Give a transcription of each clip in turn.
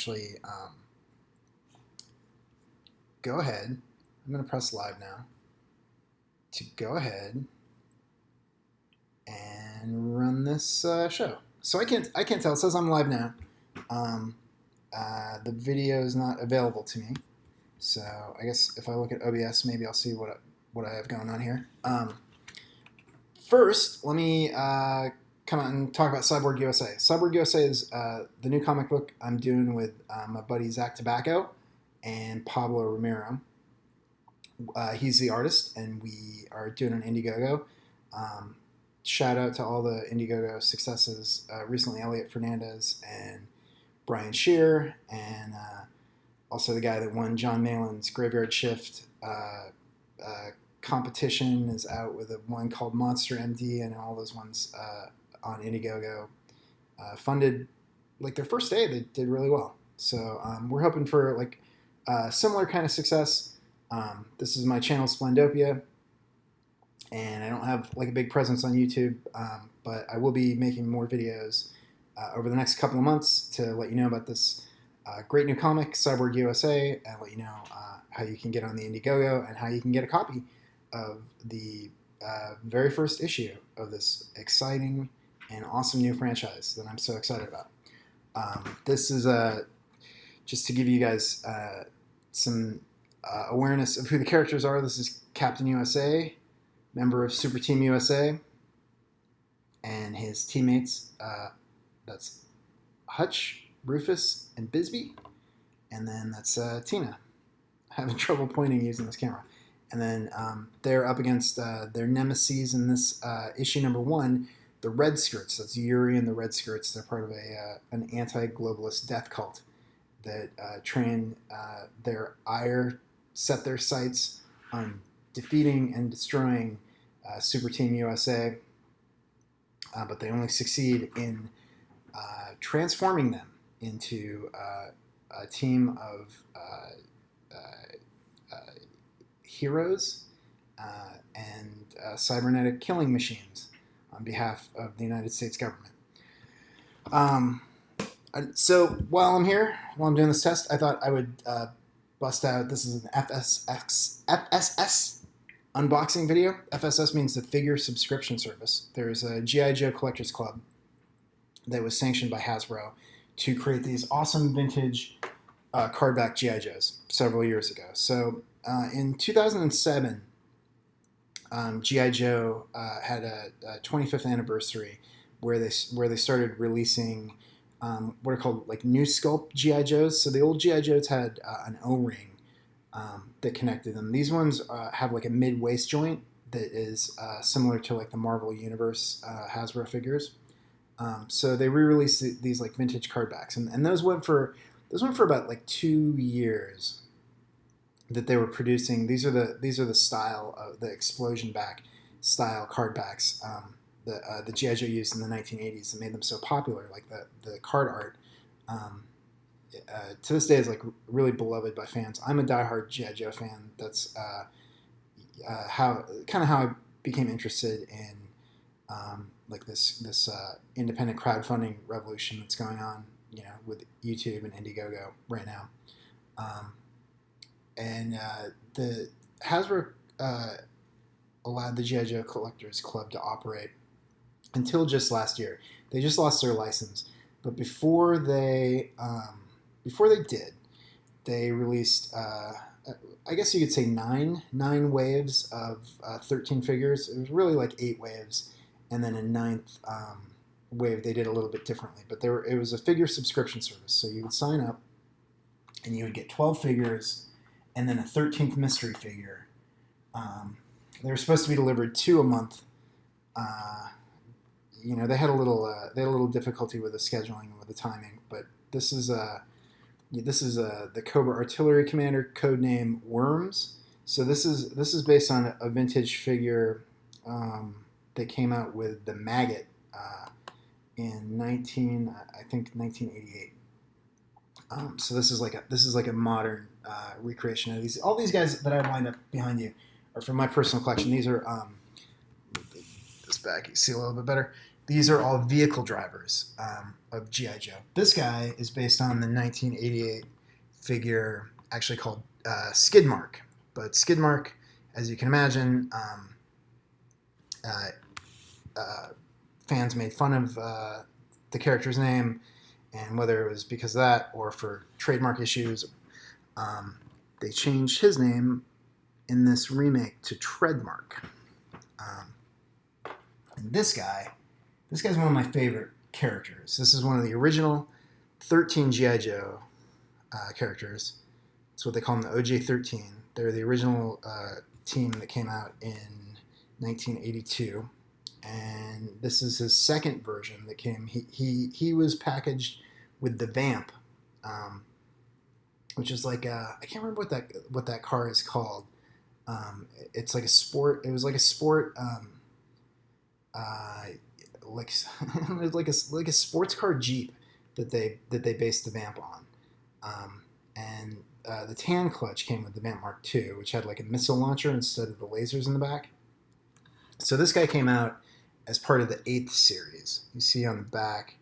actually go ahead. I'm going to press live now to go ahead and run this show. So I can't tell. It says I'm live now. The video is not available to me. So I guess if I look at OBS, maybe I'll see what I have going on here. First, let me come out and talk about Cyborg USA. Cyborg USA is the new comic book I'm doing with my buddy Zach Tobacco and Pablo Romero. He's the artist, and we are doing an Indiegogo. Shout out to all the Indiegogo successes recently, Elliot Fernandez and Brian Shearer, and also the guy that won John Malin's Graveyard Shift competition is out with one called Monster MD, and all those ones on Indiegogo funded like their first day. They did really well. So we're hoping for like similar kind of success. This is my channel Splendopia, and I don't have like a big presence on YouTube, but I will be making more videos over the next couple of months to let you know about this great new comic, Cyborg USA, and let you know how you can get on the Indiegogo and how you can get a copy of the very first issue of this exciting and awesome new franchise that I'm so excited about. This is just to give you guys some awareness of who the characters are. This is Captain USA, member of Super Team USA, and his teammates. That's Hutch, Rufus, and Bisbee. And then that's Tina. Having trouble pointing using this camera. And then they're up against their nemesis in this issue number 1, the Red Skirts. That's Yuri and the Red Skirts. They're part of an anti-globalist death cult that train their ire, set their sights on defeating and destroying Super Team USA, but they only succeed in transforming them into a team of heroes and cybernetic killing machines on behalf of the United States government. So while I'm here, while I'm doing this test, I thought I would bust out. This is an FSS unboxing video. FSS means the Figure Subscription Service. There's a GI Joe Collectors Club that was sanctioned by Hasbro to create these awesome vintage cardback GI Joes several years ago. So in 2007, GI Joe had a 25th anniversary where they started releasing what are called like new sculpt GI Joes. So the old GI Joes had an O-ring that connected them. These ones have like a mid waist joint that is similar to like the Marvel Universe Hasbro figures. So they re-released these like vintage cardbacks, and those went for about like 2 years that they were producing. These are the style of the explosion back style cardbacks the GI Joe used in the 1980s that made them so popular. Like the card art to this day is like really beloved by fans. I'm a diehard GI Joe fan. That's how I became interested in like this independent crowdfunding revolution that's going on, with YouTube and Indiegogo right now. And the Hasbro allowed the GI Joe Collectors Club to operate until just last year. They just lost their license, but before they did, they released I guess you could say nine waves of 13 figures. It was really like 8 waves, and then a 9th wave they did a little bit differently. But it was a figure subscription service, so you would sign up, and you would get 12 figures, and then a 13th mystery figure. They were supposed to be delivered 2 a month. They had a little difficulty with the scheduling and with the timing, but this is the Cobra Artillery Commander, codename Worms. So this is based on a vintage figure that came out with the Maggot in 1988. So this is like a modern recreation of these. All these guys that I lined up behind you are from my personal collection. These are this back you can see a little bit better. These are all vehicle drivers of GI Joe. This guy is based on the 1988 figure, actually called Skidmark. But Skidmark, as you can imagine, uh, fans made fun of the character's name, and whether it was because of that or for trademark issues, they changed his name in this remake to Treadmark. And this guy's one of my favorite characters. This is one of the original 13 GI Joe characters. That's what they call them, the OJ13. They're the original team that came out in 1982, and this is his second version that came. He was packaged with the Vamp, which is like I can't remember what that car is called. It's like a sport. It was like a sport. Like like a sports car Jeep that they based the Vamp on, and the Tan Clutch came with the Vamp Mark II, which had like a missile launcher instead of the lasers in the back. So this guy came out as part of the 8th series. You see on the back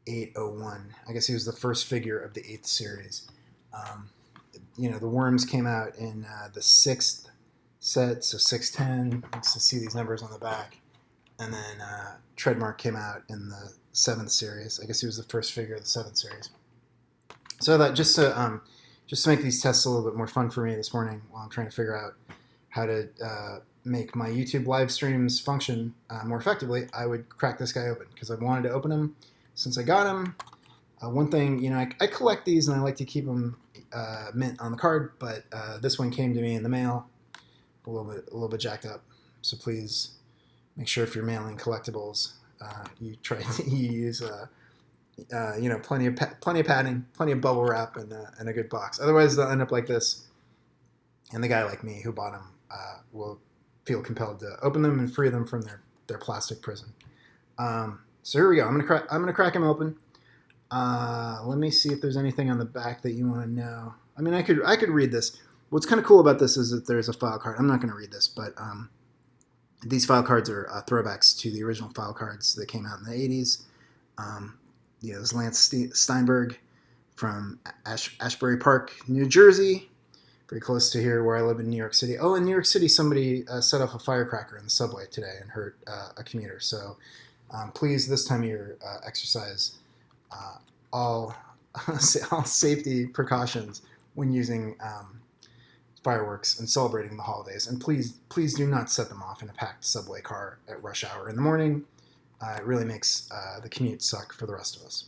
801. I guess he was the first figure of the 8th series. The Worms came out in the 6th set, so 610. Let's see these numbers on the back. And then Treadmark came out in the 7th series. I guess he was the first figure of the 7th series. So I thought just to make these tests a little bit more fun for me this morning while I'm trying to figure out how to make my YouTube live streams function more effectively, I would crack this guy open because I've wanted to open him since I got him. One thing, I collect these and I like to keep them mint on the card, but this one came to me in the mail a little bit jacked up. So please make sure if you're mailing collectibles, you use plenty of padding, plenty of bubble wrap, and a good box. Otherwise, they'll end up like this. And the guy like me who bought them will feel compelled to open them and free them from their plastic prison. So here we go. I'm gonna crack him open. Let me see if there's anything on the back that you want to know. I mean, I could read this. What's kind of cool about this is that there's a file card. I'm not going to read this, but these file cards are throwbacks to the original file cards that came out in the 80s. This Lance Steinberg from Ashbury Park, New Jersey, very close to here where I live in New York City. Oh, in New York City, somebody set off a firecracker in the subway today and hurt a commuter. So please, this time of year, exercise all safety precautions when using fireworks and celebrating the holidays. And please do not set them off in a packed subway car at rush hour in the morning. It really makes the commute suck for the rest of us.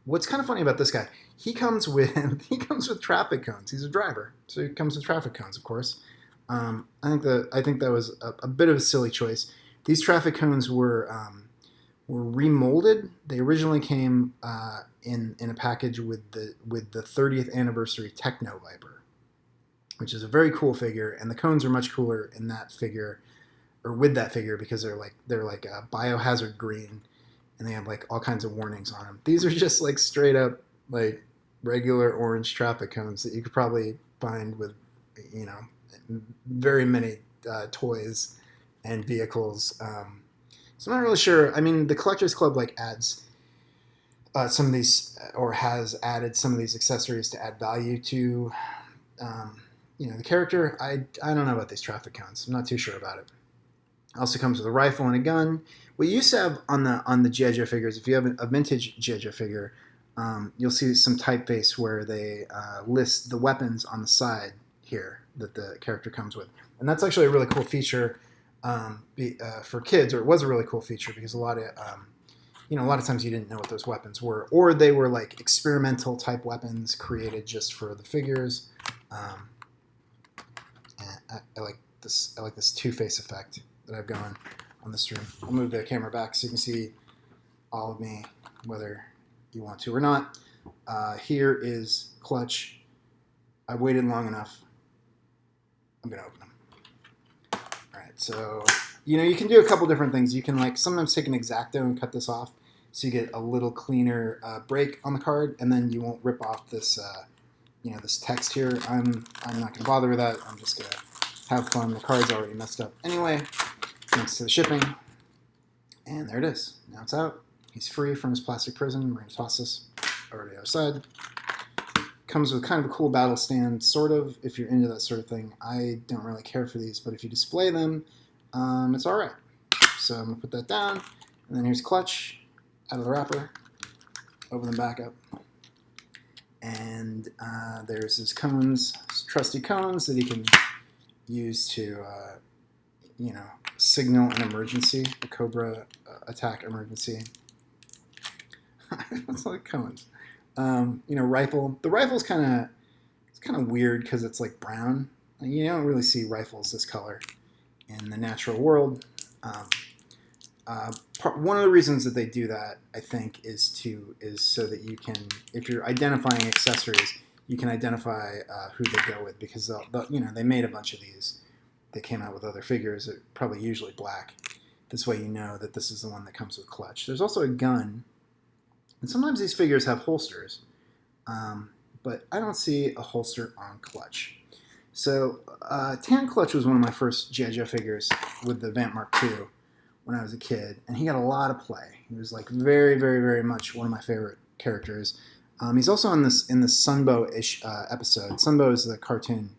What's kind of funny about this guy, he comes with traffic cones. He's a driver, so he comes with traffic cones, of course. I think that was a bit of a silly choice. These traffic cones were remolded. They originally came in a package with the 30th anniversary Techno Viper, which is a very cool figure, and the cones are much cooler in that figure, or with that figure, because they're like a biohazard green, and they have like all kinds of warnings on them. These are just like straight up like regular orange traffic cones that you could probably find with very many toys and vehicles. So I'm not really sure. I mean, the Collectors Club adds some of these, or has added some of these accessories to add value to, the character. I don't know about these traffic cones. I'm not too sure about it. Also comes with a rifle and a gun. What you used to have on the GI Joe figures, if you have a vintage GI Joe figure, you'll see some typeface where they list the weapons on the side here that the character comes with, and that's actually a really cool feature. For kids, or it was a really cool feature because a lot of times you didn't know what those weapons were, or they were like experimental type weapons created just for the figures. And I like this. I like this two-face effect that I've going on the stream. I'll move the camera back so you can see all of me, whether you want to or not. Here is Clutch. I've waited long enough. I'm gonna open them. So, you can do a couple different things. You can sometimes take an X-Acto and cut this off so you get a little cleaner break on the card, and then you won't rip off this, this text here. I'm not going to bother with that. I'm just going to have fun. The card's already messed up anyway, thanks to the shipping. And there it is. Now it's out. He's free from his plastic prison. We're going to toss this over to the other side. Comes with kind of a cool battle stand, sort of, if you're into that sort of thing. I don't really care for these, but if you display them, it's all right. So I'm going to put that down. And then here's Clutch out of the wrapper. Open them back up. And there's his cones, his trusty cones that he can use to, signal an emergency, a Cobra attack emergency. It's like cones. Rifle. The rifle's kind of weird because it's like brown. You don't really see rifles this color in the natural world. One of the reasons that they do that, I think, is so that you can, if you're identifying accessories, you can identify who they go with, because they made a bunch of these. They came out with other figures that probably usually black. This way you know that this is the one that comes with Clutch. There's also a gun, and sometimes these figures have holsters, but I don't see a holster on Clutch. So Tan Clutch was one of my first GI Joe figures with the Vamp Mark II when I was a kid, and he got a lot of play. He was like very, very, very much one of my favorite characters. He's also in the Sunbow-ish episode. Sunbow is the cartoon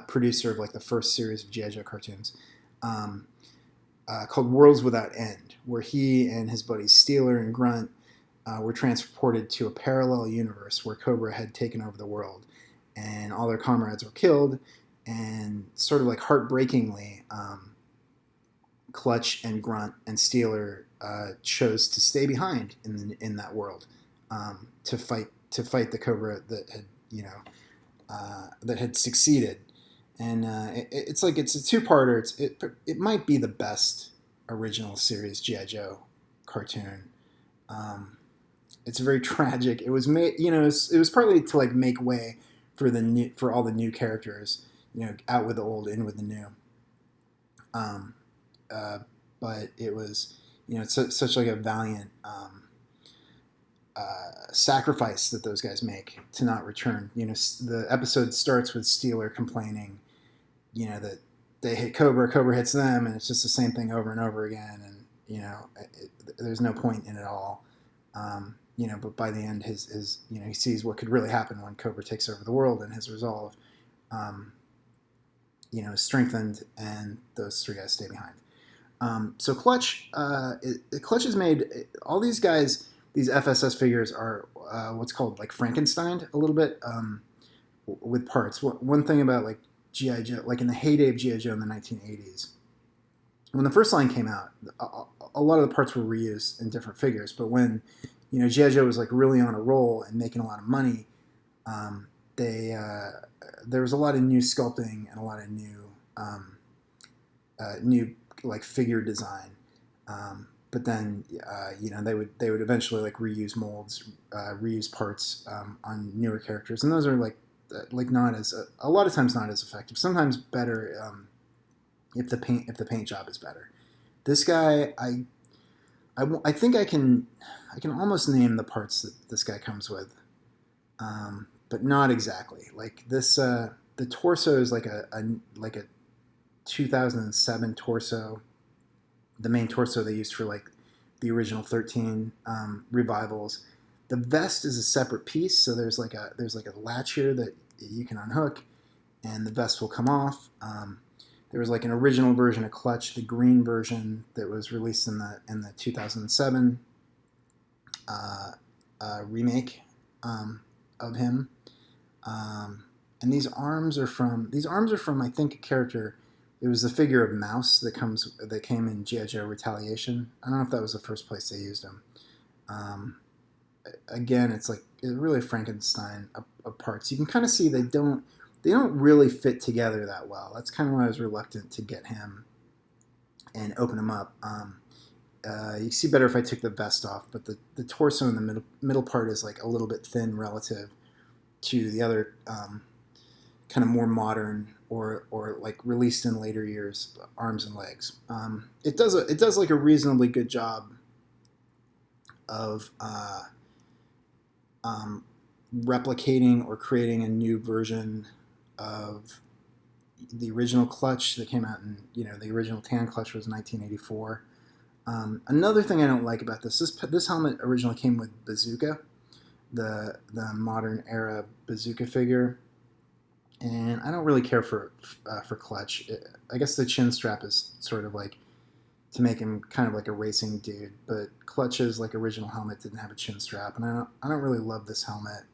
producer of like the first series of GI Joe cartoons, called Worlds Without End, where he and his buddies Steeler and Grunt were transported to a parallel universe where Cobra had taken over the world, and all their comrades were killed, and sort of like heartbreakingly, Clutch and Grunt and Steeler chose to stay behind in that world to fight the Cobra that had succeeded. And it's a two-parter. It might be the best original series GI Joe cartoon. It's very tragic. It was made, it was partly to like make way for all the new characters, out with the old, in with the new. But it was, it's such like a valiant sacrifice that those guys make to not return. The episode starts with Steeler complaining, that they hit Cobra hits them, and it's just the same thing over and over again, and there's no point in it all. But by the end, his he sees what could really happen when Cobra takes over the world, and his resolve, is strengthened, and those three guys stay behind. So Clutch has made all these guys. These FSS figures are what's called like Frankenstein a little bit with parts. One thing about like GI Joe, like in the heyday of GI Joe in the 1980s, when the first line came out, a lot of the parts were reused in different figures. But when GI Joe was like really on a roll and making a lot of money, there was a lot of new sculpting and a lot of new like figure design. But then they would eventually like reuse molds, reuse parts on newer characters, and those are like not as a lot of times not as effective. Sometimes better if the paint job is better. This guy, I think I can almost name the parts that this guy comes with, but not exactly. Like this, the torso is like a 2007 torso. The main torso they used for like the original 13 revivals. The vest is a separate piece, so there's like a latch here that you can unhook, and the vest will come off. There was like an original version of Clutch, the green version that was released in the 2007 remake of him. And these arms are from I think a character. It was the figure of Mouse that came in G.I. Joe Retaliation. I don't know if that was the first place they used him. Again, it's really Frankenstein of parts. You can kind of see they don't really fit together that well. That's kind of why I was reluctant to get him and open him up. You see better if I took the vest off, but the torso in the middle part is like a little bit thin relative to the other kind of more modern or like released in later years arms and legs. It does like a reasonably good job of replicating or creating a new version of the original Clutch that came out in the original Tan Clutch was 1984. Another thing I don't like about this helmet originally came with Bazooka, the modern era Bazooka figure, and I don't really care for Clutch. I guess the chin strap is sort of like to make him kind of like a racing dude, but Clutch's like original helmet didn't have a chin strap, and I don't really love this helmet.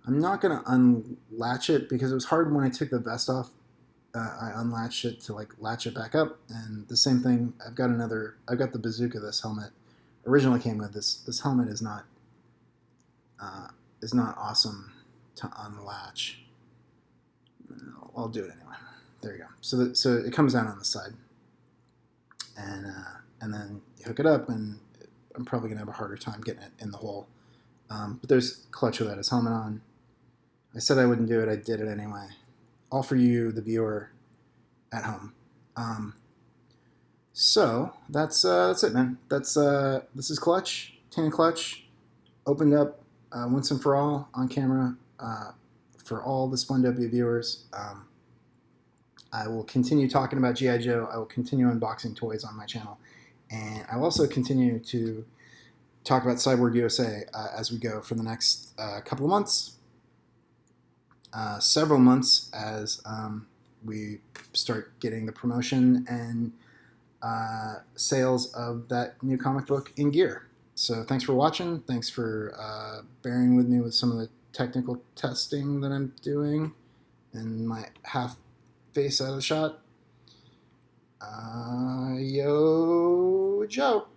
I'm not gonna unlatch it because it was hard when I took the vest off. I unlatched it to like latch it back up, and the same thing. I've got the Bazooka. This helmet originally came with this helmet uh, is not awesome to unlatch. I'll do it anyway. There you go. So it comes down on the side, and then you hook it up, and I'm probably gonna have a harder time getting it in the hole. But there's Clutch without his helmet on. I said I wouldn't do it. I did it anyway. All for you, the viewer at home. So that's it, man. This is Clutch, Tan Clutch, opened up once and for all on camera for all the Splendopia viewers. I will continue talking about GI Joe. I will continue unboxing toys on my channel, and I will also continue to talk about Cyborg USA as we go for the next couple of months, several months as we start getting the promotion and sales of that new comic book in gear. So thanks for watching. Thanks for bearing with me with some of the technical testing that I'm doing and my half face out of the shot. Yo, Joe.